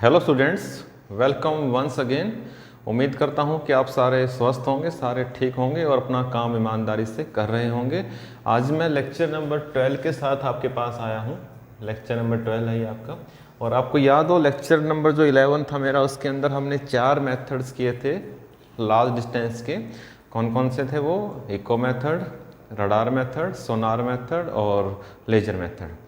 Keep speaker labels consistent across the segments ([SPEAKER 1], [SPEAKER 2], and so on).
[SPEAKER 1] Hello students, welcome once again. उम्मीद करता हूं कि आप सारे स्वस्थ होंगे, सारे ठीक होंगे और अपना काम ईमानदारी से कर रहे होंगे। आज मैं लेक्चर नंबर 12 के साथ आपके पास आया हूं। लेक्चर नंबर 12 है ये आपका। और आपको याद हो लेक्चर नंबर जो 11 था मेरा, उसके अंदर हमने 4 मेथड्स किए थे लार्ज डिस्टेंस के। कौन कौन से थे वो? इको मेथड, रडार मेथड, सोनार मेथड और लेजर मेथड।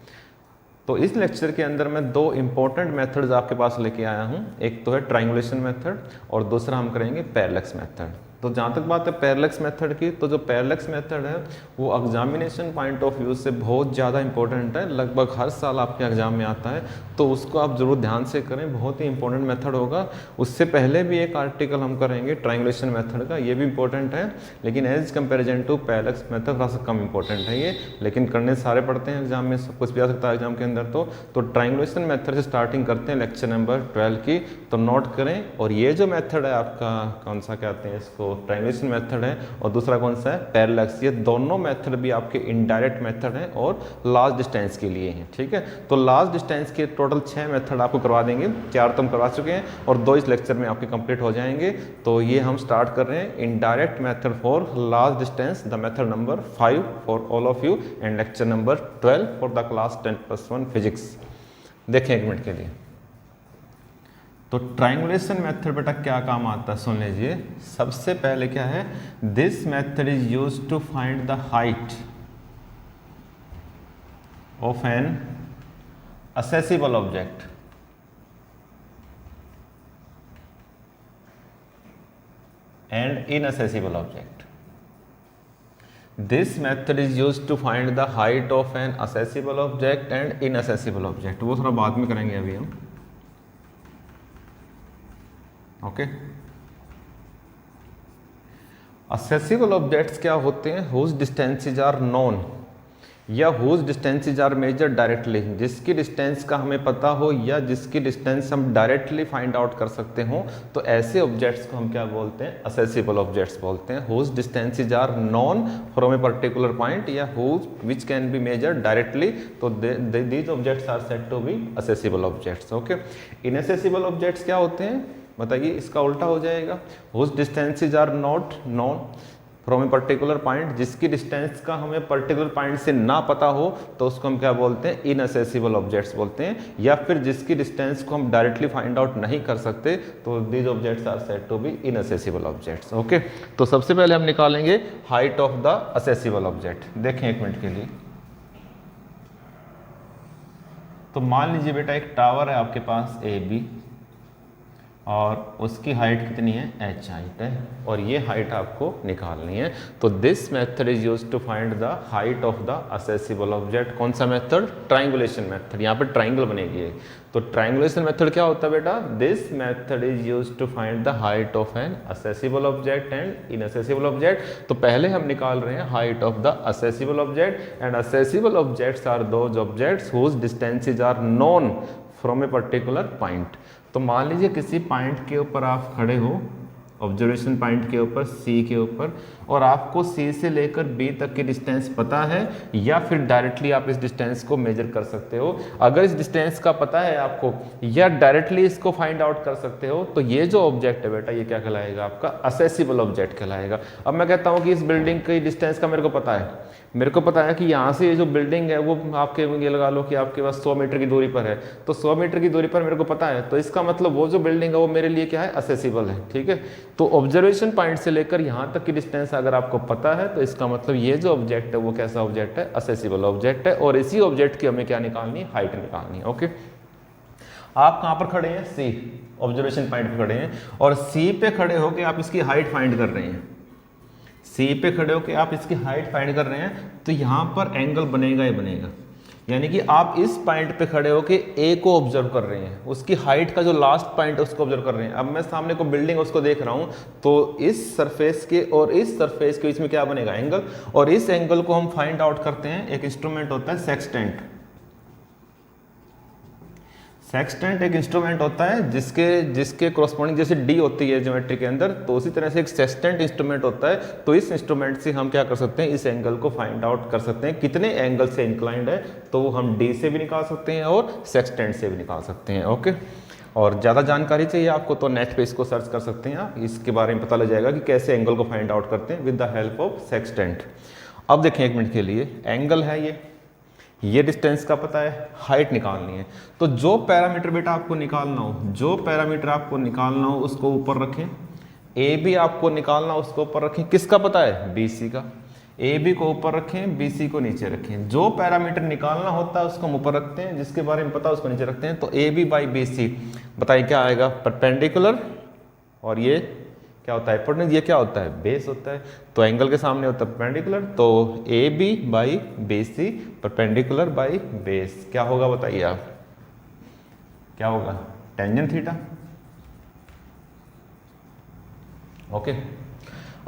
[SPEAKER 1] तो इस लेक्चर के अंदर मैं 2 इंपॉर्टेंट मेथड्स आपके पास लेके आया हूं। एक तो है ट्रायंगुलेशन मेथड और दूसरा हम करेंगे पैरेलैक्स मेथड। तो जहाँ तक बात है पैरेलैक्स मेथड की, तो जो पैरेलैक्स मेथड है वो एग्जामिनेशन पॉइंट ऑफ व्यू से बहुत ज़्यादा इंपॉर्टेंट है। लगभग हर साल आपके एग्जाम में आता है, तो उसको आप ज़रूर ध्यान से करें, बहुत ही इंपॉर्टेंट मेथड होगा। उससे पहले भी एक आर्टिकल हम करेंगे ट्रायंगुलेशन मेथड का, ये भी इंपॉर्टेंट है, लेकिन as comparison to parallax method थोड़ा सा कम इंपॉर्टेंट है ये। लेकिन करने सारे पड़ते हैं एग्जाम में, सब कुछ भी आ सकता है एग्जाम के अंदर। तो ट्रायंगुलेशन मेथड से स्टार्टिंग करते हैं लेक्चर नंबर 12 की। तो नोट करें। और ये जो मेथड है आपका, कौन सा कहते हैं इसको, ट्रायंगुलेशन मेथड है, और दूसरा कौन सा है, पैरेलैक्स। ये दोनों मेथड भी आपके इनडायरेक्ट मेथड हैं और लार्ज डिस्टेंस के लिए हैं। ठीक है, तो लार्ज डिस्टेंस के टोटल 6 मेथड आपको करवा देंगे। 4 तो हम करवा चुके हैं और 2 इस लेक्चर में आपके कंप्लीट हो जाएंगे। तो ये हम स्टार्ट कर रहे हैं indirect method for large distance, the method number 5 for all of you, and lecture number 12 for the class 10+1 physics. देखें एक मिनट के लिए। तो ट्रायंगुलेशन मेथड बेटा क्या काम आता है, सुन लीजिए। सबसे पहले क्या है, this method is used to find the height of an accessible object and inaccessible object. This method is used to find the height of an accessible object and inaccessible object. वो थोड़ा बाद में करेंगे अभी हम। ओके, असेसिबल ऑब्जेक्ट्स क्या होते हैं? हुज डिस्टेंसेज आर नोन या whose distances are measured directly, जिसकी डिस्टेंस का हमें पता हो या जिसकी डिस्टेंस हम डायरेक्टली फाइंड आउट कर सकते हो, तो ऐसे ऑब्जेक्ट्स को हम क्या बोलते हैं? असेसिबल ऑब्जेक्ट्स बोलते हैं। Whose distances are known from a particular point या whose which can be measured directly, तो these objects are said to be accessible objects. Okay, inaccessible objects क्या होते हैं बताइए? इसका उल्टा हो जाएगा। Whose distances are not known from a particular point, जिसकी डिस्टेंस का हमें पर्टिकुलर पॉइंट से ना पता हो, तो उसको हम क्या बोलते हैं? इनअसेसिबल ऑब्जेक्ट्स बोलते हैं। या फिर जिसकी डिस्टेंस को हम डायरेक्टली फाइंड आउट नहीं कर सकते, तो these objects are said to be inaccessible objects. Okay, तो सबसे पहले हम निकालेंगे height of the accessible object. देखें एक मिनट के लिए। तो मान लीजिए बेटा एक टावर है आपके पास AB, और उसकी हाइट कितनी है? h हाइट है, और ये हाइट आपको निकालनी है। तो this method is used to find the height of the accessible object. कौन सा मेथड? Triangulation method. यहाँ पे ट्रायंगल बनेगी। तो ट्रायंगुलेशन मेथड क्या होता है बेटा? This method is used to find the height of an accessible object and inaccessible object. तो पहले हम निकाल रहे हैं height of the accessible object, and accessible objects are those objects whose distances are known from a particular point. तो मान लीजिए किसी पॉइंट के ऊपर आप खड़े हो, ऑब्जर्वेशन पॉइंट के ऊपर C के ऊपर, और आपको C से लेकर B तक की डिस्टेंस पता है, या फिर डायरेक्टली आप इस डिस्टेंस को मेजर कर सकते हो। अगर इस डिस्टेंस का पता है आपको, या डायरेक्टली इसको फाइंड आउट कर सकते हो, तो ये जो ऑब्जेक्ट है बेटा, ये क्या कहलाएगा? आपका असेसिबल ऑब्जेक्ट कहलाएगा। अब मैं कहता हूँ कि इस बिल्डिंग की डिस्टेंस का मेरे को पता है, मेरे को पता है कि यहाँ से ये जो बिल्डिंग है वो आपके, ये लगा लो कि आपके पास 100 मीटर की दूरी पर है। तो 100 मीटर की दूरी पर मेरे को पता है, तो इसका मतलब वो जो बिल्डिंग है वो मेरे लिए क्या है? असेसिबल है। ठीक है, तो ऑब्जर्वेशन पॉइंट से लेकर यहाँ तक की डिस्टेंस अगर आपको पता है, तो इसका मतलब ये जो ऑब्जेक्ट है वो कैसा ऑब्जेक्ट है? असेसिबल ऑब्जेक्ट है। और इसी ऑब्जेक्ट की हमें क्या निकालनी है? हाइट निकालनी है। ओके, आप कहाँ पर खड़े हैं? C ऑब्जर्वेशन पॉइंट पे खड़े हैं, और C पे खड़े होकर आप इसकी हाइट फाइंड कर रहे हैं। C पे खड़े होकर आप इसकी हाइट फाइंड कर रहे हैं, तो यहाँ पर एंगल बनेगा ही बनेगा। यानी कि आप इस पॉइंट पे खड़े होकर A को ऑब्जर्व कर रहे हैं, उसकी हाइट का जो लास्ट पॉइंट है उसको ऑब्जर्व कर रहे हैं। अब मैं सामने को बिल्डिंग उसको देख रहा हूँ, तो इस सरफेस के और इस सरफेस के बीच में क्या बनेगा? एंगल। और इस एंगल को हम फाइंड आउट करते हैं, एक इंस्ट्रूमेंट होता है सेक्सटेंट। सेक्सटेंट एक इंस्ट्रूमेंट होता है जिसके कॉरस्पॉन्डिंग जैसे डी होती है ज्योमेट्री के अंदर, तो उसी तरह से एक सेक्सटेंट इंस्ट्रूमेंट होता है। तो इस इंस्ट्रूमेंट से हम क्या कर सकते हैं, इस एंगल को फाइंड आउट कर सकते हैं कितने एंगल से इंक्लाइंड है, तो वो हम डी से भी निकाल सकते हैं और सेक्सटेंट से भी निकाल सकते हैं। ओके, और ज़्यादा जानकारी चाहिए आपको तो नेट पे इसको सर्च कर सकते हैं आप, इसके बारे में पता लग जाएगा कि कैसे एंगल को फाइंड आउट करते हैं with the help of sextant. अब देखें एक मिनट के लिए, एंगल है ये डिस्टेंस का पता है, हाइट निकालनी है। तो जो पैरामीटर बेटा आपको निकालना हो उसको ऊपर रखें, ए बी आपको निकालना हो उसको ऊपर रखें, किसका पता है, बी सी का। ए बी को ऊपर रखें, बी सी को नीचे रखें। जो पैरामीटर निकालना होता है उसको हम ऊपर रखते हैं, जिसके बारे में पता है उसको नीचे रखते हैं। तो A B by B C बताइए क्या आएगा, परपेंडिकुलर, और ये क्या होता है, हिपोटेन्यूज, ये क्या होता है, बेस होता है। तो एंगल के सामने होता है परपेंडिकुलर, तो A B by B C perpendicular by base क्या होगा बताइए आप, क्या होगा, टेंजेंट थीटा। ओके,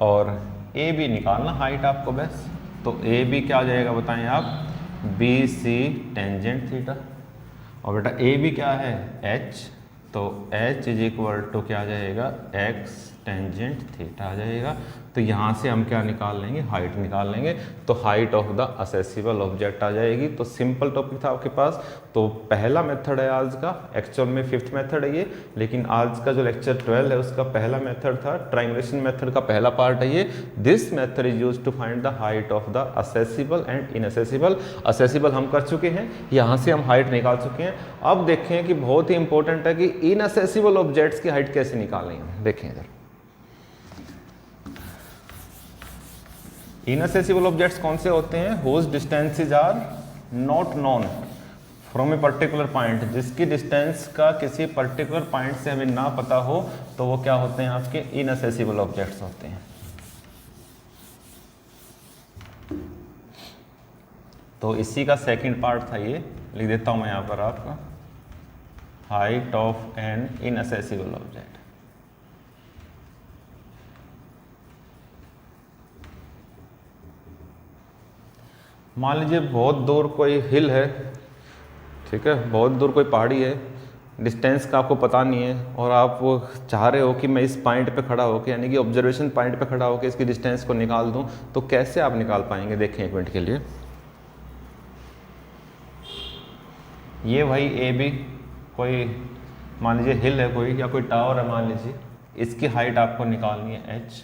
[SPEAKER 1] और ए बी निकालना हाइट आपको बस, तो ए बी क्या आ जाएगा बताएं आप, बी सी टेंजेंट थीटा। और बेटा ए बी क्या है, एच, तो एच इज इक्वल टू क्या आ जाएगा, एक्स टेंजेंट थीटा आ जाएगा। तो यहाँ से हम क्या निकाल लेंगे, हाइट निकाल लेंगे। तो height of the accessible object आ जाएगी। तो सिंपल टॉपिक था आपके पास। तो पहला मेथड है आज का, एक्चुअल में 5th मेथड है ये, लेकिन आज का जो लेक्चर 12 है उसका पहला मेथड था, ट्रायंगुलेशन मेथड का पहला पार्ट है ये। This method is use to find the height of the accessible and inaccessible. Accessible हम कर चुके हैं, यहाँ से हम हाइट निकाल चुके हैं। अब देखें कि बहुत ही इंपॉर्टेंट है कि इनअसेसिबल ऑब्जेक्ट्स की हाइट कैसे निकालेंगे। देखें इधर, इनअसेसिबल ऑब्जेक्ट्स कौन से होते हैं, whose distances are not known from a particular point, जिसकी डिस्टेंस का किसी पर्टिकुलर पॉइंट से हमें ना पता हो, तो वो क्या होते हैं, आपके इनअसेसिबल ऑब्जेक्ट्स होते हैं। तो इसी का सेकंड पार्ट था ये, लिख देता हूं मैं यहां पर आपका, height of N inaccessible object. मान लीजिए बहुत दूर कोई हिल है, ठीक है, बहुत दूर कोई पहाड़ी है, डिस्टेंस का आपको पता नहीं है, और आप वो चाह रहे हो कि मैं इस पॉइंट पे खड़ा होकर, यानी कि ऑब्जर्वेशन पॉइंट पे खड़ा होकर इसकी डिस्टेंस को निकाल दूं, तो कैसे आप निकाल पाएंगे। देखें एक मिनट के लिए, ये भाई ए बी कोई मान लीजिए हिल है कोई, या कोई टावर है मान लीजिए, इसकी हाइट आपको निकालनी है एच।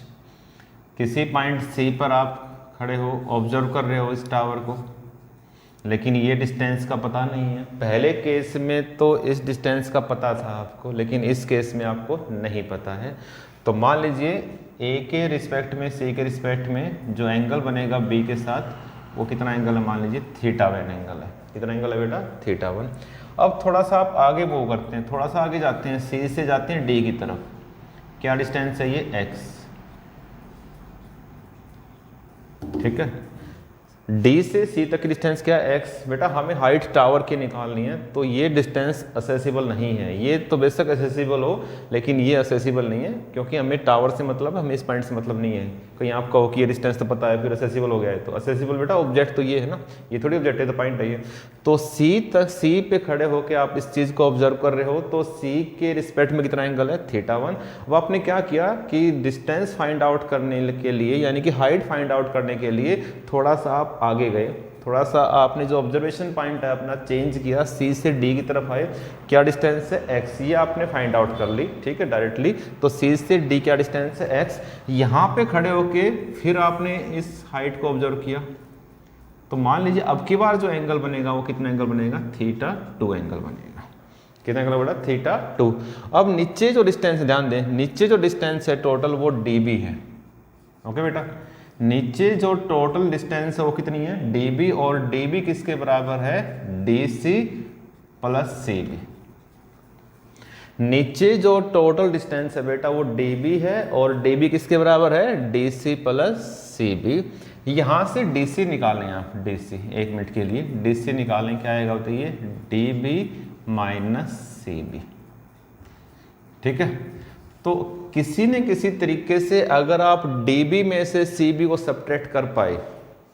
[SPEAKER 1] किसी पॉइंट सी पर आप खड़े हो, ऑब्जर्व कर रहे हो इस टावर को, लेकिन ये डिस्टेंस का पता नहीं है। पहले केस में तो इस डिस्टेंस का पता था आपको, लेकिन इस केस में आपको नहीं पता है। तो मान लीजिए ए के रिस्पेक्ट में, सी के रिस्पेक्ट में जो एंगल बनेगा बी के साथ, वो कितना एंगल है, मान लीजिए θ1 एंगल है। कितना एंगल है बेटा, θ1। अब थोड़ा सा आप आगे मूव करते हैं, थोड़ा सा आगे जाते हैं, सी से जाते हैं डी की तरफ, क्या डिस्टेंस है ये, एक्स, ठीक है। डी से सी तक की डिस्टेंस क्या है, एक्स। बेटा हमें हाइट टावर की निकालनी है, तो ये डिस्टेंस असेसिबल नहीं है। ये तो बेशक असेसिबल हो, लेकिन ये असेसिबल नहीं है, क्योंकि हमें टावर से मतलब है, हमें इस पॉइंट से मतलब नहीं है। कहीं आप कहो कि ये डिस्टेंस तो पता है, फिर असेसिबल हो गया है, तो असेसिबल बेटा ऑब्जेक्ट तो ये है ना, ये थोड़ी ऑब्जेक्ट है, तो पॉइंट है ये। तो सी तक, सी पे खड़े होकर आप इस चीज़ को ऑब्जर्व कर रहे हो, तो सी के रिस्पेक्ट में कितना एंगल है, θ1। अब आपने क्या किया कि डिस्टेंस फाइंड आउट करने के लिए, यानी कि हाइट फाइंड आउट करने के लिए थोड़ा सा आप आगे गए, थोड़ा सा आपने जो ऑब्जर्वेशन पॉइंट है अपना चेंज किया, सी से डी की तरफ आए, क्या डिस्टेंस है, एक्स, ये आपने फाइंड आउट कर ली, ठीक है, डायरेक्टली। तो सी से डी क्या डिस्टेंस है, एक्स। यहाँ पे खड़े होके फिर आपने इस हाइट को ऑब्जर्व किया, तो मान लीजिए अब की बार जो एंगल बनेगा वो कितना एंगल बनेगा, θ2 एंगल बनेगा। कितना एंगल बना, θ2। अब नीचे जो डिस्टेंस, ध्यान दें, नीचे जो डिस्टेंस है टोटल वो dB है। ओके बेटा, नीचे जो टोटल डिस्टेंस है वो कितनी है, dB, और dB किसके बराबर है, DC प्लस CB। नीचे जो टोटल डिस्टेंस है बेटा वो dB है, और dB किसके बराबर है, DC प्लस CB। यहां से DC निकालें आप, DC, एक मिनट के लिए DC निकालें, क्या आएगा बताइए, dB माइनस CB, ठीक है। तो किसी न किसी तरीके से अगर आप dB में से CB को सब्ट्रैक्ट कर पाए,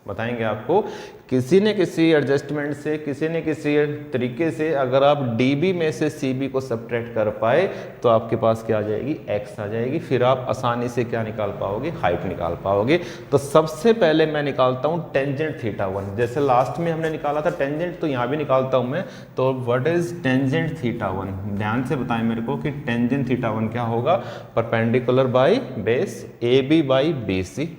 [SPEAKER 1] बताएंगे आपको। किसी न किसी एडजस्टमेंट से, किसी न किसी तरीके से अगर आप डीबी में से सीबी को सब्ट्रैक्ट कर पाए तो आपके पास क्या आ जाएगी, एक्स आ जाएगी। फिर आप आसानी से क्या निकाल पाओगे, हाइट निकाल पाओगे। तो सबसे पहले मैं निकालता हूँ टेंजेंट थीटा 1। जैसे लास्ट में हमने निकाला था टेंजेंट, तो यहाँ भी निकालता हूँ मैं। तो व्हाट इज टेंजेंट थीटा 1? ध्यान से बताएं मेरे को कि टेंजेंट थीटा 1 क्या होगा, perpendicular by base A B by B C.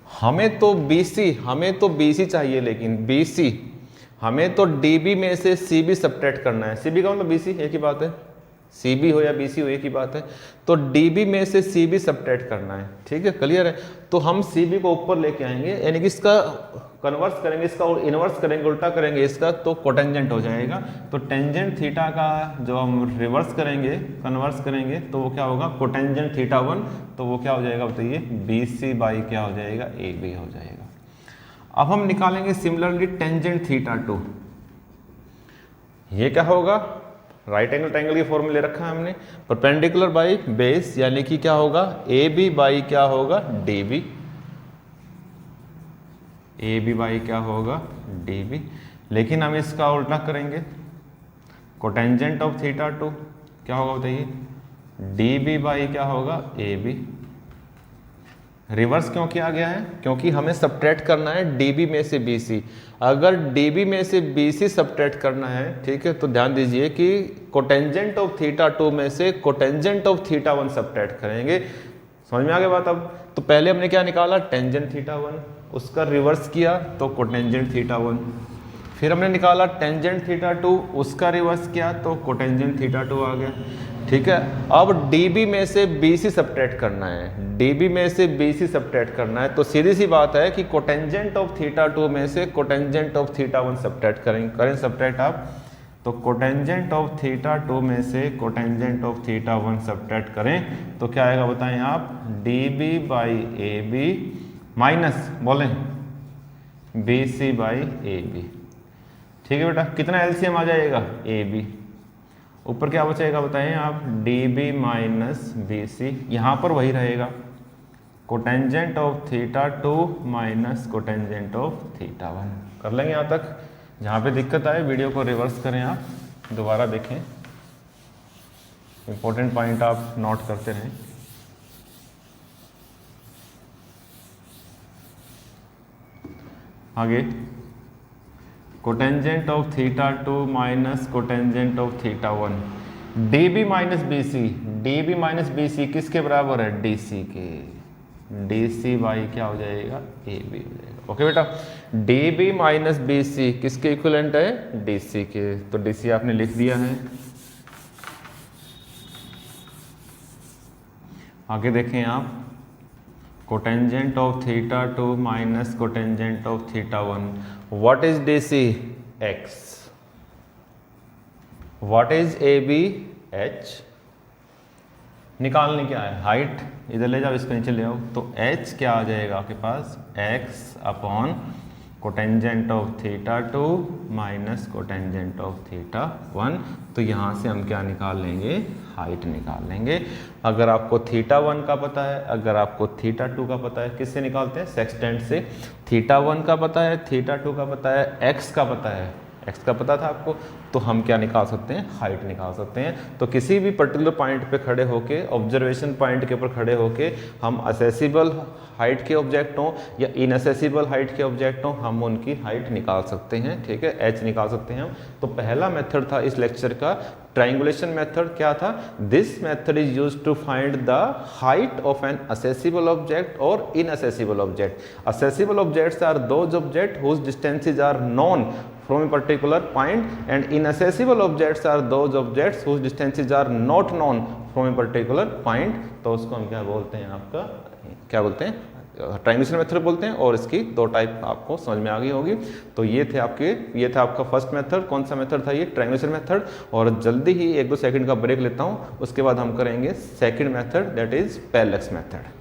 [SPEAKER 1] हमें तो BC चाहिए, लेकिन BC हमें तो DB में से CB सब्ट्रैक्ट करना है। CB का मतलब BC, एक ही बात है, CB हो या BC हो एक ही बात है। तो DB में से CB सब्ट्रैक्ट करना है, ठीक है, क्लियर है। तो हम CB को ऊपर लेके आएंगे, यानी कि इसका कन्वर्स करेंगे, इसका इनवर्स करेंगे, उल्टा करेंगे इसका, तो कोटेंजेंट हो जाएगा। तो टेंजेंट थीटा का जो हम रिवर्स करेंगे, कन्वर्स करेंगे, तो वो क्या होगा, कोटेंजेंट थीटा 1, तो वो क्या हो जाएगा बताइए, BC बाई क्या हो जाएगा, AB हो जाएगा। अब हम निकालेंगे सिमिलरली टेंजेंट थीटा 2। ये क्या होगा, राइट एंगल ट्रायंगल के फॉर्मूले रखा है हमने, परपेंडिकुलर बाई बेस, यानी कि क्या होगा, AB बाई क्या होगा, DB। AB बाई क्या होगा, DB। लेकिन हम इसका उल्टा करेंगे, कोटेंजेंट ऑफ थीटा 2 क्या होगा बताइए, DB बाई क्या होगा, AB। रिवर्स क्यों किया गया है, क्योंकि हमें सब्ट्रैक्ट करना है DB में से BC। अगर DB में से BC सब्ट्रैक्ट करना है, ठीक है, तो ध्यान दीजिए कि कोटेंजेंट ऑफ थीटा 2 में से कोटेंजेंट ऑफ थीटा 1 सब्ट्रैक्ट करेंगे। समझ में आ गया बात। अब तो पहले हमने क्या निकाला, टेंजेंट थीटा 1, उसका रिवर्स किया तो कोटेंजेंट थीटा 1। फिर हमने निकाला टेंजेंट थीटा 2, उसका रिवर्स किया तो कोटेंजेंट थीटा 2 आ गया, ठीक है। अब DB में से BC सब्ट्रैक्ट करना है, DB में से BC सब्ट्रैक्ट करना है, तो सीधी सी बात है कि कोटेंजेंट ऑफ थीटा 2 में से कोटेंजेंट ऑफ थीटा 1 सब्ट्रैक्ट करें सब्ट्रैक्ट आप। तो कोटेंजेंट ऑफ थीटा 2 में से कोटेंजेंट ऑफ थीटा 1 सब्ट्रैक्ट करें तो क्या आएगा बताएं आप, DB बाई AB माइनस बोलें BC बाई AB। ठीक है बेटा, कितना एलसीएम आ जाएगा, AB। ऊपर क्या बचेगा बताएं आप, DB माइनस BC, यहाँ पर वही रहेगा, cotangent of theta 2 minus cotangent of theta 1। कर लेंगे यहाँ तक। जहाँ पे दिक्कत आए वीडियो को रिवर्स करें, आप दोबारा देखें, इंपॉर्टेंट पॉइंट आप नोट करते रहें। आगे cotangent of theta 2 minus cotangent of theta 1, DB minus BC, DB minus BC किसके बराबर है, DC के, DC बाई क्या हो जाएगा, AB हो जाएगा। ओके बेटा, DB माइनस BC किसके इक्विवेलेंट है, DC के, तो DC आपने लिख दिया है। आगे देखें आप, cotangent of theta 2 minus cotangent of theta 1, what is DC, X, what is AB, H। निकालने क्या है, हाइट, इधर ले जाओ, इसको नीचे ले आओ, तो H क्या आ जाएगा आपके पास, X upon cotangent of theta 2 minus cotangent of theta 1। तो यहाँ से हम क्या निकाल लेंगे, हाइट निकाल लेंगे। अगर आपको थीटा 1 का पता है, अगर आपको थीटा 2 का पता है, किससे निकालते हैं, सेक्सटेंट से। थीटा 1 का पता है, थीटा 2 का पता है, एक्स का पता है, एक्स का पता था आपको, तो हम क्या निकाल सकते हैं, हाइट निकाल सकते हैं। तो किसी भी पर्टिकुलर पॉइंट पे खड़े होके, ऑब्जर्वेशन पॉइंट के ऊपर खड़े होके, हम असेसिबल हाइट के ऑब्जेक्ट हों या इनअसेसिबल हाइट के ऑब्जेक्ट हों, हम उनकी हाइट निकाल सकते हैं, ठीक है, एच निकाल सकते हैं हम। तो पहला मेथड था इस लेक्चर का ट्रायंगुलेशन मेथड, क्या था, this method is used to find the height of an accessible object और inaccessible object. Accessible objects are those object whose distances are known from a particular point and inaccessible objects are those objects whose distances are not known from a particular point। तो उसको हम क्या बोलते हैं, आपका क्या बोलते हैं, ट्रायंगुलेशन मेथड बोलते हैं। और इसकी दो टाइप आपको समझ में आ गई होगी। तो ये था आपका फर्स्ट मेथड। कौन सा मेथड था ये, ट्रायंगुलेशन मेथड। और जल्दी ही 1-2 सेकंड का ब्रेक लेता हूँ, उसके बाद हम करेंगे second method, that is parallax method.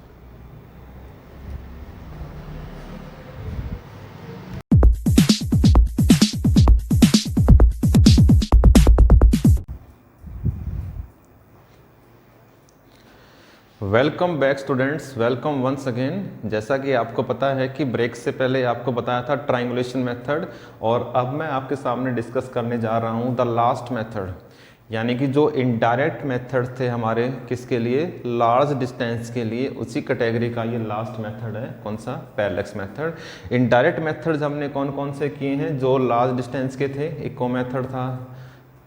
[SPEAKER 1] Welcome back students, welcome once again. जैसा कि आपको पता है कि ब्रेक से पहले आपको बताया था ट्रायंगुलेशन मेथड, और अब मैं आपके सामने डिस्कस करने जा रहा हूँ द लास्ट मेथड, यानी कि जो इनडायरेक्ट मेथड थे हमारे किसके लिए, लार्ज डिस्टेंस के लिए, उसी कैटेगरी का ये लास्ट मेथड है। कौन सा? Parallax method. इनडायरेक्ट मेथड्स हमने कौन कौन से किए हैं जो लार्ज डिस्टेंस के थे? इको मेथड था,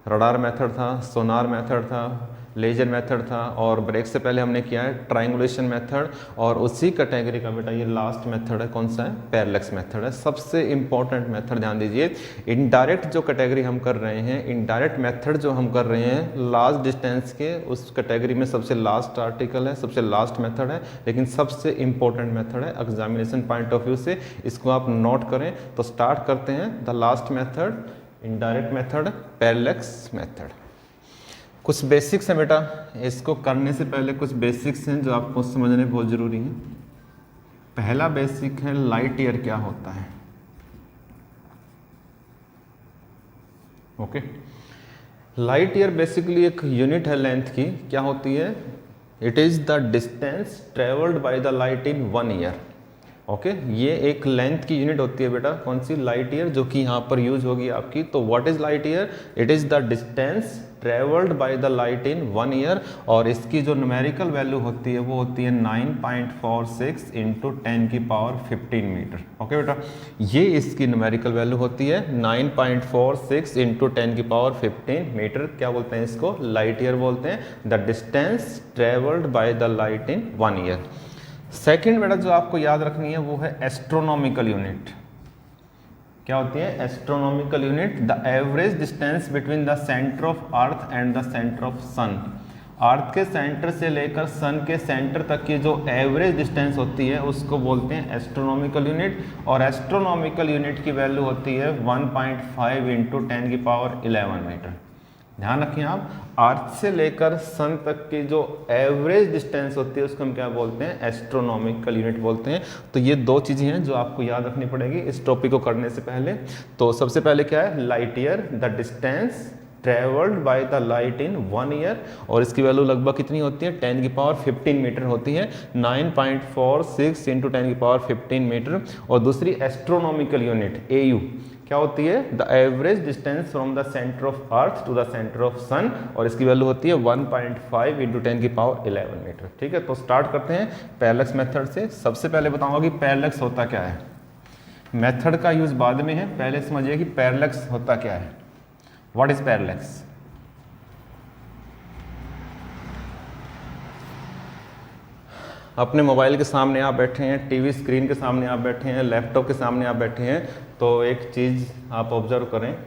[SPEAKER 1] रडार मेथड था, सोनार मेथड था, लेजर मेथड था, और ब्रेक से पहले हमने किया है ट्रायंगुलेशन मेथड, और उसी कैटेगरी का बेटा ये लास्ट मेथड है। कौन सा है? पैरेलैक्स मेथड है। सबसे इंपॉर्टेंट मेथड ध्यान दीजिए, इनडायरेक्ट जो कैटेगरी हम कर रहे हैं, इनडायरेक्ट मेथड जो हम कर रहे हैं लार्ज डिस्टेंस के, उस कैटेगरी में सबसे लास्ट आर्टिकल है, सबसे लास्ट मेथड है, लेकिन सबसे इंपॉर्टेंट मेथड है एग्जामिनेशन पॉइंट ऑफ व्यू से। इसको आप नोट करें। तो स्टार्ट करते हैं the last method, indirect method, parallax method. कुछ बेसिक्स हैं बेटा, इसको करने से पहले कुछ बेसिक्स हैं जो आपको समझने बहुत ज़रूरी हैं। पहला बेसिक है लाइट ईयर क्या होता है। ओके, लाइट ईयर बेसिकली एक यूनिट है लेंथ की। क्या होती है? It is the distance travelled by the light in 1 year. Okay, ये एक लेंथ की यूनिट होती है बेटा। कौन सी? लाइट ईयर, जो कि यहाँ पर यूज होगी आपकी। तो what is light year? It is the distance travelled by the light in 1 year, और इसकी जो न्यूमेरिकल वैल्यू होती है वो होती है 9.46 इंटू 10 की पावर 15 मीटर। ओके बेटा, ये इसकी न्यूमेरिकल वैल्यू होती है 9.46 इंटू 10 की पावर 15 मीटर। क्या बोलते हैं इसको? लाइट ईयर बोलते हैं। The distance travelled by the light in 1 year. Second बेटा जो आपको याद रखनी है वो है एस्ट्रोनॉमिकल यूनिट। क्या होती है? Astronomical unit, the average distance between the centre of earth and the centre of sun. Earth के सेंटर से लेकर सन के सेंटर तक की जो एवरेज डिस्टेंस होती है उसको बोलते हैं एस्ट्रोनॉमिकल यूनिट, और एस्ट्रोनॉमिकल यूनिट की वैल्यू होती है 1.5 इंटू 10 की पावर 11 मीटर। ध्यान रखिए आप, अर्थ से लेकर सन तक की जो एवरेज डिस्टेंस होती है उसको हम क्या बोलते हैं? एस्ट्रोनॉमिकल यूनिट बोलते हैं। तो ये दो चीज़ें हैं जो आपको याद रखनी पड़ेगी इस टॉपिक को करने से पहले। तो सबसे पहले क्या है? Light year, the distance travelled by the light in 1 year, और इसकी वैल्यू लगभग कितनी होती है? 10 की पावर 15 मीटर होती है। 9.46 इंटू 10 की पावर 15 मीटर। और दूसरी एस्ट्रोनॉमिकल यूनिट AU क्या होती है? The average distance from the centre of earth to the centre of sun, और इसकी वैल्यू होती है 1.5 इंटू 10 की पावर 11 मीटर। ठीक है, तो स्टार्ट करते हैं पैरेलैक्स मेथड से। सबसे पहले बताऊंगा कि पैरेलैक्स होता क्या है। मेथड का यूज बाद में है, पहले समझिए कि पैरेलैक्स होता क्या है। What is parallax? अपने मोबाइल के सामने आप बैठे हैं, टीवी स्क्रीन के सामने आप बैठे हैं, लैपटॉप के सामने आप बैठे हैं, तो एक चीज़ आप ऑब्जर्व करें।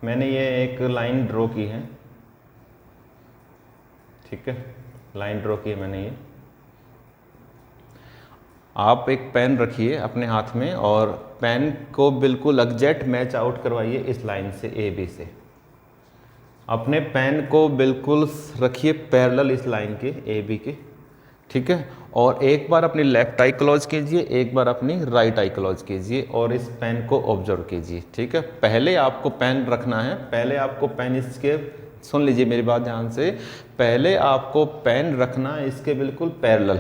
[SPEAKER 1] मैंने ये एक लाइन ड्रॉ की है, ठीक है, लाइन ड्रॉ की है मैंने ये। आप एक पेन रखिए अपने हाथ में और पेन को बिल्कुल एग्जैक्ट मैच आउट करवाइए इस लाइन से AB से। अपने पेन को बिल्कुल रखिए पैरेलल इस लाइन के AB के, ठीक है। और एक बार अपनी लेफ्ट आई क्लोज कीजिए, एक बार अपनी राइट आई क्लोज कीजिए, और इस पेन को ऑब्जर्व कीजिए, ठीक है। पहले आपको पेन रखना है, पहले आपको पेन इसके, सुन लीजिए मेरी बात ध्यान से, पहले आपको पेन रखना है इसके बिल्कुल पैरेलल,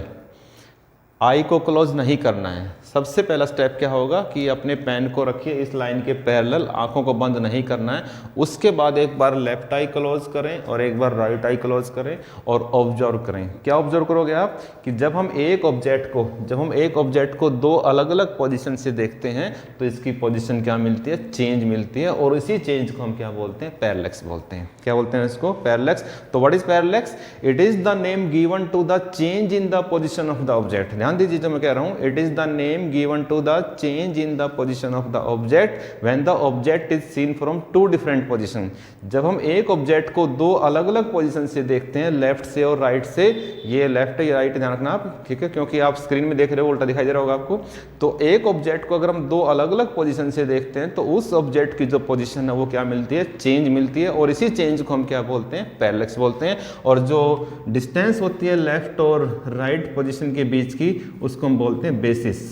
[SPEAKER 1] आई को क्लोज नहीं करना है। सबसे पहला स्टेप क्या होगा कि अपने पेन को रखिए इस लाइन के पैरेलल, आंखों को बंद नहीं करना है। उसके बाद एक बार लेफ्ट आई क्लोज करें और एक बार राइट आई क्लोज करें और ऑब्जर्व करें। क्या ऑब्जर्व करोगे आप कि जब हम एक ऑब्जेक्ट को दो अलग अलग पोजीशन से देखते हैं तो इसकी पोजीशन क्या मिलती है? चेंज मिलती है, और इसी चेंज को हम क्या बोलते हैं? पैरेलैक्स बोलते हैं। क्या बोलते हैं इसको? पैरेलैक्स। तो what is parallax? It is the name given to the change in the position of the object. ध्यान दीजिए जो मैं कह रहा हूं, it is the name given to the change in the position of the object when the object is seen from two different position। जब हम एक ऑब्जेक्ट को दो अलग अलग पोजीशन से देखते हैं, लेफ्ट से और राइट से, ये लेफ्ट या राइट ध्यान रखना आप, ठीक है, क्योंकि आप स्क्रीन में देख रहे हो, उल्टा दिखाई दे रहा होगा आपको। तो एक ऑब्जेक्ट को अगर हम दो अलग अलग पोजीशन से देखते हैं तो उस ऑब्जेक्ट की जो पोजीशन है वो क्या मिलती है? चेंज मिलती है, और इसी चेंज को हम क्या बोलते हैं? पैरेलैक्स बोलते हैं। और जो डिस्टेंस होती है लेफ्ट और राइट पोजीशन के बीच की, उसको हम बोलते हैं बेसिस।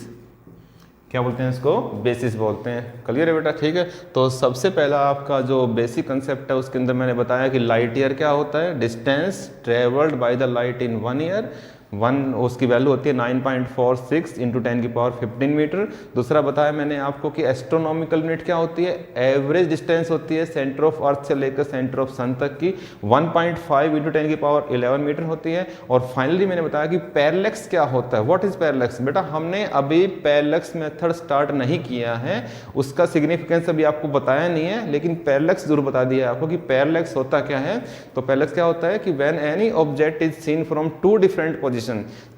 [SPEAKER 1] क्या बोलते हैं इसको, बेसिस बोलते हैं। क्लियर है बेटा, ठीक है। तो सबसे पहला आपका जो बेसिक कंसेप्ट है उसके अंदर मैंने बताया कि लाइट ईयर क्या होता है, distance travelled by the light in 1 year. उसकी वैल्यू होती है 9.46 इंटू 10⁻15 मीटर। दूसरा बताया मैंने आपको कि एस्ट्रोनॉमिकल यूनिट क्या होती है, एवरेज डिस्टेंस होती है सेंटर ऑफ अर्थ से लेकर सेंटर ऑफ सन तक की 1.5 इंटू 10⁻11 मीटर होती है। और फाइनली मैंने बताया कि पैरेलैक्स क्या होता है। What is parallax? बेटा हमने अभी पैरेलैक्स मेथड स्टार्ट नहीं किया है, उसका सिग्निफिकेंस अभी आपको बताया नहीं है, लेकिन पैरेलैक्स जरूर बता दिया आपको कि पैरेलैक्स होता क्या है। तो पैरेलैक्स क्या होता है कि when any object is seen from 2 different position,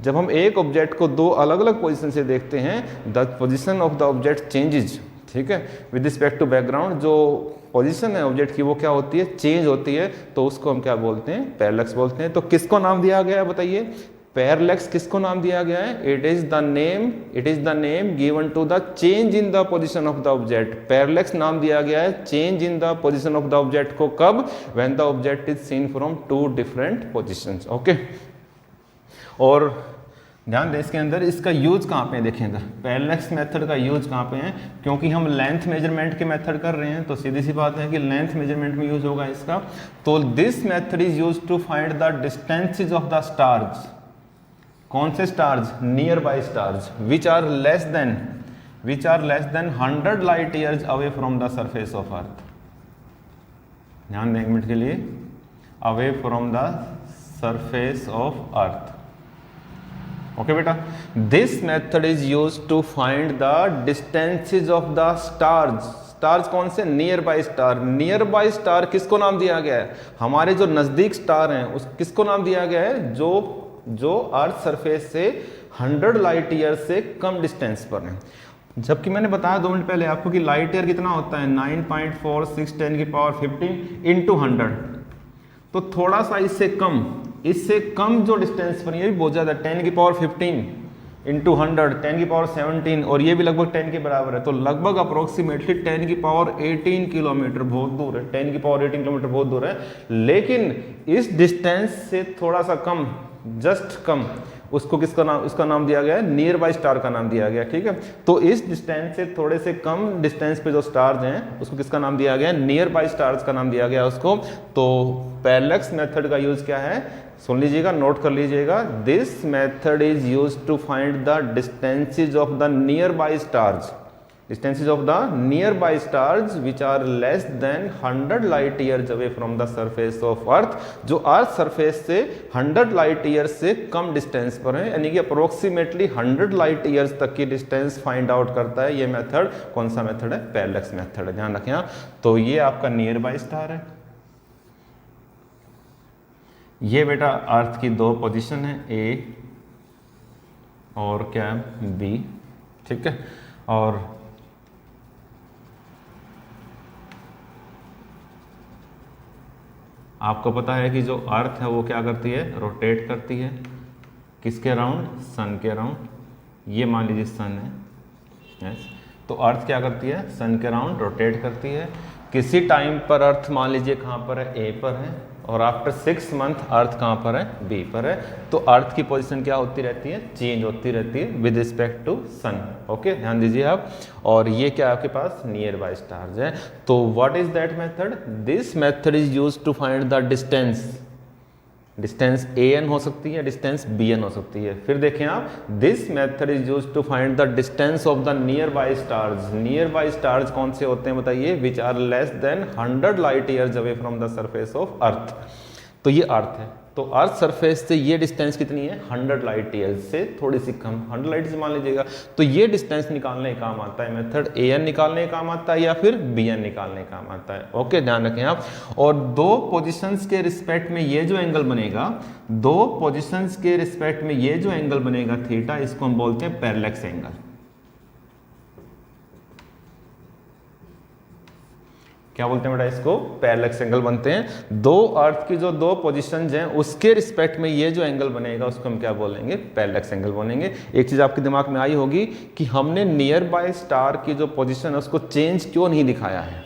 [SPEAKER 1] जब हम एक ऑब्जेक्ट को 2 अलग अलग पोजीशन से देखते हैं, the position of the object changes, ठीक है, विद रिस्पेक्ट टू बैकग्राउंड। जो पोजीशन है ऑब्जेक्ट की वो क्या होती है, चेंज होती है, तो उसको हम क्या बोलते हैं, पैरेलैक्स बोलते हैं। तो किसको नाम दिया गया है बताइए, पैरेलैक्स किसको नाम दिया गया है? It is the name given to the change in the position of the object. Parallax नाम दिया गया है change in the position of the object को, कब? When the object is seen from 2 different positions. Okay, और ध्यान दें इसके अंदर इसका यूज कहाँ पे है, देखें इधर पैरेलैक्स मेथड का यूज कहाँ पे है, क्योंकि हम लेंथ मेजरमेंट के मेथड कर रहे हैं, तो सीधी सी बात है कि लेंथ मेजरमेंट में यूज होगा इसका। तो this method is use to find the distances of the stars. कौन से stars? Nearby stars which are less than 100 light years away from the surface of earth. ध्यान दें एक मिनट के लिए, away from the surface of earth. Okay बेटा, this method is use to find the distances of the stars. Stars कौन से? Nearby star. Nearby star किसको नाम दिया गया है? हमारे जो नजदीक स्टार हैं उस किसको नाम दिया गया है? जो अर्थ सरफेस से 100 लाइट ईयर से कम डिस्टेंस पर है। जबकि मैंने बताया 2 मिनट पहले आपको कि लाइट ईयर कितना होता है, 9.46 10⁻15 इंटू 100, तो थोड़ा सा इससे कम जो डिस्टेंस पर, ये भी बहुत ज़्यादा, 10⁻15 इंटू 100 10⁻17, और ये भी लगभग 10 के बराबर है, तो लगभग अप्रोक्सीमेटली 10⁻18 किलोमीटर बहुत दूर है। 10⁻18 किलोमीटर बहुत दूर है, लेकिन इस डिस्टेंस से थोड़ा सा कम, जस्ट कम, उसको उसका नाम दिया गया है, नियर बाय स्टार का नाम दिया गया। ठीक है, तो इस डिस्टेंस से थोड़े से कम डिस्टेंस पे जो स्टार्स हैं उसको किसका नाम दिया गया है? नियर बाय स्टार्स का नाम दिया गया उसको। तो पैरेलैक्स मेथड का यूज क्या है, सुन लीजिएगा, नोट कर लीजिएगा। This method is use to find the distances of the nearby stars, distances of the nearby stars which are less than 100 light years away from the surface of earth, जो earth surface से 100 light years से कम distance पर है, यानी कि approximately 100 light years तक की distance find out करता है। ये मेथड कौन सा मेथड है? पैरेलैक्स मेथड है, ध्यान रखें। तो ये आपका नियर बाय स्टार है, ये बेटा अर्थ की 2 पोजीशन है, ए और क्या है, बी। ठीक है, और आपको पता है कि जो अर्थ है वो क्या करती है? रोटेट करती है, किसके अराउंड? सन के अराउंड। ये मान लीजिए सन है, यस, तो अर्थ क्या करती है? सन के अराउंड रोटेट करती है। किसी टाइम पर अर्थ मान लीजिए कहाँ पर है? ए पर है, और आफ्टर 6 मंथ अर्थ कहाँ पर है? बी पर है। तो अर्थ की पोजीशन क्या होती रहती है? चेंज होती रहती है with respect to sun. Okay, ध्यान दीजिए आप। और ये क्या आपके पास? नियर बाय स्टार्स है। तो what is that method? This method is used to find the distance. Distance an हो सकती है, डिस्टेंस bn हो सकती है। फिर देखें आप, this method is used to find the distance of the nearby stars. Nearby stars कौन से होते हैं बताइए? Which are less than 100 light years away from the surface of earth. तो ये अर्थ है, तो अर्थ सरफेस से ये डिस्टेंस कितनी है? 100 लाइट ईयर्स से थोड़ी सी कम, 100 लाइट से मान लीजिएगा। तो ये डिस्टेंस निकालने का काम आता है मेथड, an निकालने का काम आता है या फिर bn निकालने का काम आता है। ओके, ध्यान रखें आप। और 2 पोजीशंस के रिस्पेक्ट में ये जो एंगल बनेगा, 2 पोजीशंस के रिस्पेक्ट में ये जो एंगल बनेगा थीटा, इसको हम बोलते हैं पैरेलैक्स एंगल। क्या बोलते हैं बेटा? इसको पैरेलैक्स एंगल बनते हैं। 2 अर्थ की जो 2 पोजीशंस हैं उसके रिस्पेक्ट में ये जो एंगल बनेगा उसको हम क्या बोलेंगे? पैरेलैक्स एंगल बोलेंगे। एक चीज आपके दिमाग में आई होगी कि हमने नियर बाय स्टार की जो पोजीशन है उसको चेंज क्यों नहीं दिखाया है।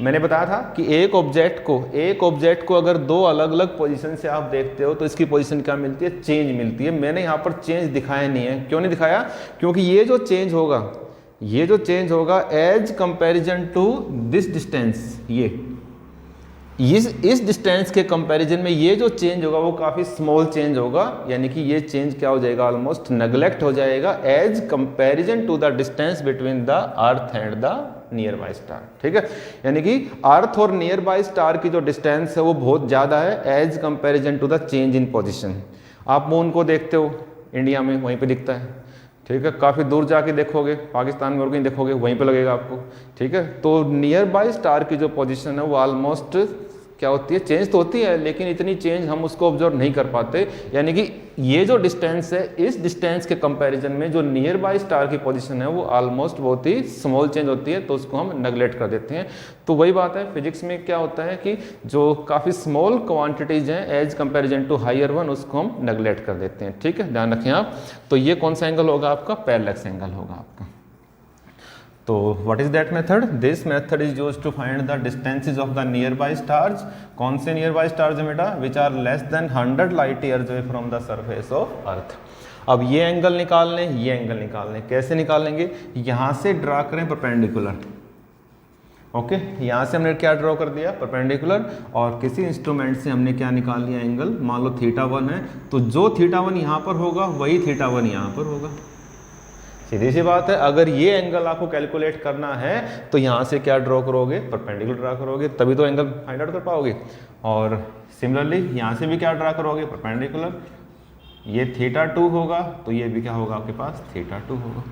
[SPEAKER 1] मैंने बताया था कि एक ऑब्जेक्ट को अगर 2 अलग अलग पोजीशन से आप देखते हो तो इसकी पोजीशन क्या मिलती है? चेंज मिलती है। मैंने यहाँ पर चेंज दिखाया नहीं है। क्यों नहीं दिखाया? क्योंकि ये जो चेंज होगा, ये जो चेंज होगा as comparison to this distance, ये इस डिस्टेंस के कंपैरिजन में ये जो चेंज होगा वो काफ़ी स्मॉल चेंज होगा, यानी कि ये चेंज क्या हो जाएगा, ऑलमोस्ट नेग्लेक्ट हो जाएगा as comparison to the distance between the earth and the nearby star. ठीक है, यानी कि अर्थ और नियर बाय स्टार की जो डिस्टेंस है वो बहुत ज़्यादा है as comparison to the change in position. आप मून को देखते हो इंडिया में, वहीं पर दिखता है। ठीक है, काफ़ी दूर जाके देखोगे, पाकिस्तान में और कहीं देखोगे, वहीं पे लगेगा आपको। ठीक है, तो नियर बाय स्टार की जो पोजीशन है वो ऑलमोस्ट क्या होती है, चेंज तो होती है, लेकिन इतनी चेंज हम उसको ऑब्जर्व नहीं कर पाते। यानी कि ये जो डिस्टेंस है, इस डिस्टेंस के कंपैरिजन में जो नियर बाय स्टार की पोजीशन है वो ऑलमोस्ट बहुत ही स्मॉल चेंज होती है, तो उसको हम नेग्लेक्ट कर देते हैं। तो वही बात है, फिजिक्स में क्या होता है कि जो काफ़ी स्मॉल क्वांटिटीज हैं as comparison to higher one, उसको हम नेग्लेक्ट कर देते हैं। ठीक है, ध्यान रखें आप। तो ये कौन सा एंगल होगा आपका, पैरेलैक्स एंगल होगा आपका। तो what is that method, this method is used to find the distances of the nearby stars. कौन से नियर बाय स्टार्स है बेटा, which are less than 100 light years away from the surface of earth. अब ये angle निकाल लें, ये angle निकाल लें, कैसे निकालेंगे, यहाँ से ड्रा करें परपेंडिकुलर। ओके, यहाँ से हमने क्या ड्रॉ कर दिया, परपेंडिकुलर, और किसी इंस्ट्रूमेंट से हमने क्या निकाल लिया एंगल, मान लो θ1 है, तो जो θ1 यहाँ पर होगा वही θ1 यहाँ पर होगा। सीधी सी बात है, अगर ये एंगल आपको कैलकुलेट करना है तो यहाँ से क्या ड्रॉ करोगे, परपेंडिकुलर ड्रा करोगे, तभी तो एंगल फाइंड आउट कर पाओगे। और सिमिलरली यहाँ से भी क्या ड्रा करोगे, परपेंडिकुलर। ये θ2 होगा तो ये भी क्या होगा आपके पास, θ2 होगा।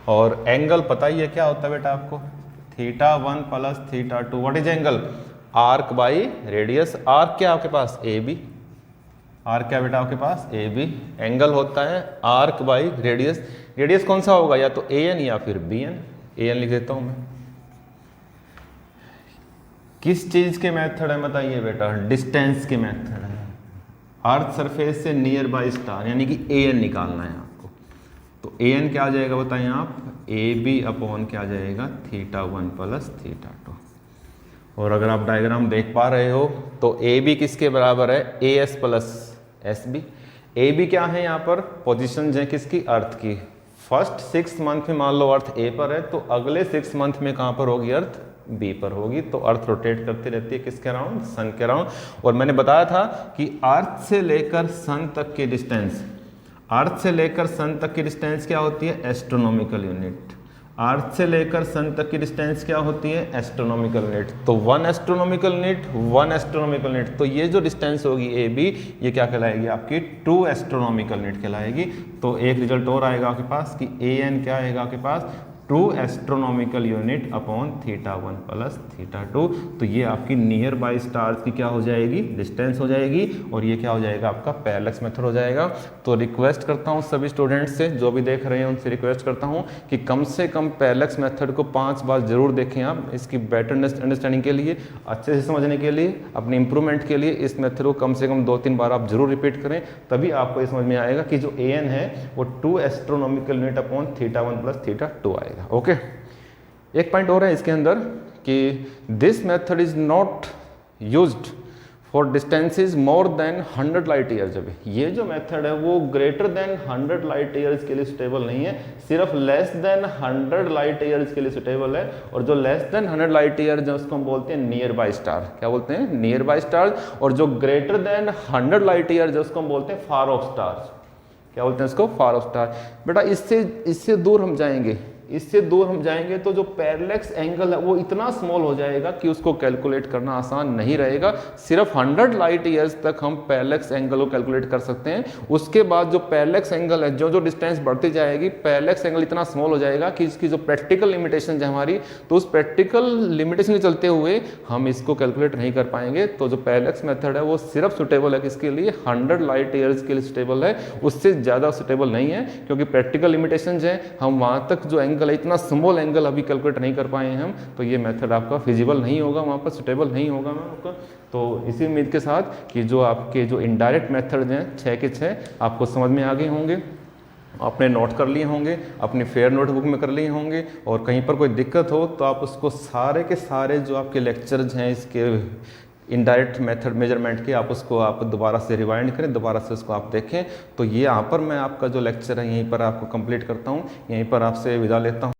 [SPEAKER 1] और एंगल पता ही है क्या होता है बेटा आपको, θ1 plus θ2। What is angle, arc by radius. Arc क्या आपके पास, ए बी। आर्क क्या बेटा आपके पास, ए बी। एंगल होता है आर्क बाई रेडियस। रेडियस कौन सा होगा, या तो ए एन या फिर बी एन। ए एन लिख देता हूं मैं। किस चीज के मेथड है बताइए बेटा, डिस्टेंस के मेथड है। अर्थ सरफेस से नियर बाय स्टार, यानी कि ए एन निकालना है आपको। तो ए एन क्या आ जाएगा बताइए आप, ए बी अपॉन क्या आ जाएगा, θ1 प्लस θ2। और अगर आप डायग्राम देख पा रहे हो तो ए बी किसके बराबर है, A S plus S B. A B क्या है यहाँ पर, पोजिशन है किसकी, अर्थ की। फर्स्ट 6 मंथ में मान लो अर्थ ए पर है, तो अगले 6 मंथ में कहाँ पर होगी, अर्थ बी पर होगी। तो अर्थ रोटेट करती रहती है किसके अराउंड, सन के अराउंड। और मैंने बताया था कि अर्थ से लेकर सन तक की डिस्टेंस, अर्थ से लेकर सन तक की डिस्टेंस क्या होती है, एस्ट्रोनॉमिकल यूनिट। अर्थ से लेकर सन तक की डिस्टेंस क्या होती है, एस्ट्रोनॉमिकल यूनिट। तो 1 एस्ट्रोनॉमिकल यूनिट, 1 एस्ट्रोनॉमिकल यूनिट। तो ये जो डिस्टेंस होगी ए बी, ये क्या कहलाएगी आपकी, 2 एस्ट्रोनॉमिकल यूनिट कहलाएगी। तो एक रिजल्ट और आएगा आपके पास कि ए एन क्या आएगा आपके पास, 2 एस्ट्रोनॉमिकल यूनिट अपॉन θ1 प्लस θ2। तो ये आपकी नियर बाय स्टार्स की क्या हो जाएगी, डिस्टेंस हो जाएगी। और ये क्या हो जाएगा आपका, पैरेलैक्स मेथड हो जाएगा। तो रिक्वेस्ट करता हूँ सभी स्टूडेंट्स से, जो भी देख रहे हैं उनसे रिक्वेस्ट करता हूँ कि कम से कम पैरेलैक्स मेथड को 5 बार जरूर देखें आप, इसकी बेटर अंडरस्टैंडिंग के लिए, अच्छे से समझने के लिए, अपने इंप्रूवमेंट के लिए इस मेथड को कम से कम 2-3 बार आप जरूर रिपीट करें, तभी आपको ये समझ में आएगा कि जो ए एन है वो 2 एस्ट्रोनॉमिकल यूनिट अपॉन θ1 प्लस θ2 आएगा। ओके, एक पॉइंट और है इसके अंदर कि this method is not used for distances more than 100 light years away. ये जो मेथड है वो ग्रेटर देन 100 लाइट ईयर्स के लिए सुटेबल नहीं है, सिर्फ लेस देन 100 लाइट ईयर्स के लिए सुटेबल है। और जो लेस देन 100 लाइट ईयर्स है उसको हम बोलते हैं नियर बाय स्टार। क्या बोलते हैं, नियर बाय स्टार। और जो ग्रेटर देन 100 लाइट ईयर्स है उसको हम बोलते हैं फार ऑफ स्टार। क्या बोलते हैं इसको, फार ऑफ स्टार। बेटा इससे दूर हम जाएंगे, इससे दूर हम जाएंगे तो जो पैरेलैक्स एंगल है वो इतना स्मॉल हो जाएगा कि उसको कैलकुलेट करना आसान नहीं रहेगा। सिर्फ 100 लाइट ईयर्स तक हम पैरेलैक्स एंगल को कैलकुलेट कर सकते हैं। उसके बाद जो पैरेलैक्स एंगल है, जो डिस्टेंस बढ़ती जाएगी, पैरेलैक्स एंगल इतना स्मॉल हो जाएगा कि इसकी जो प्रैक्टिकल लिमिटेशन है हमारी, तो उस प्रैक्टिकल लिमिटेशन के चलते हुए हम इसको कैलकुलेट नहीं कर पाएंगे। तो जो पैरेलैक्स मेथड है वो सिर्फ सुटेबल है किसके लिए, 100 लाइट ईयर्स के लिए सुटेबल है, उससे ज़्यादा सुटेबल नहीं है, क्योंकि प्रैक्टिकल लिमिटेशन है, हम वहाँ तक जो एंगल है, इतना स्मॉल एंगल अभी कैलकुलेट नहीं कर पाए हैं हम, तो ये मेथड आपका फिजिबल नहीं होगा, वहाँ पर सुटेबल नहीं होगा मैम आपका। तो इसी उम्मीद के साथ कि जो आपके जो इनडायरेक्ट मेथड हैं 6 के 6 आपको समझ में आ गए होंगे, आपने नोट कर लिए होंगे, अपनी फेयर नोटबुक में कर लिए होंगे। और कहीं पर कोई दिक्कत हो तो आप उसको सारे के सारे जो आपके लेक्चर्स हैं इसके इनडायरेक्ट मेथड मेजरमेंट के, आप उसको आप दोबारा से रिवाइंड करें, दोबारा से उसको आप देखें। तो ये यहाँ पर मैं आपका जो लेक्चर है यहीं पर आपको कंप्लीट करता हूँ, यहीं पर आपसे विदा लेता हूँ।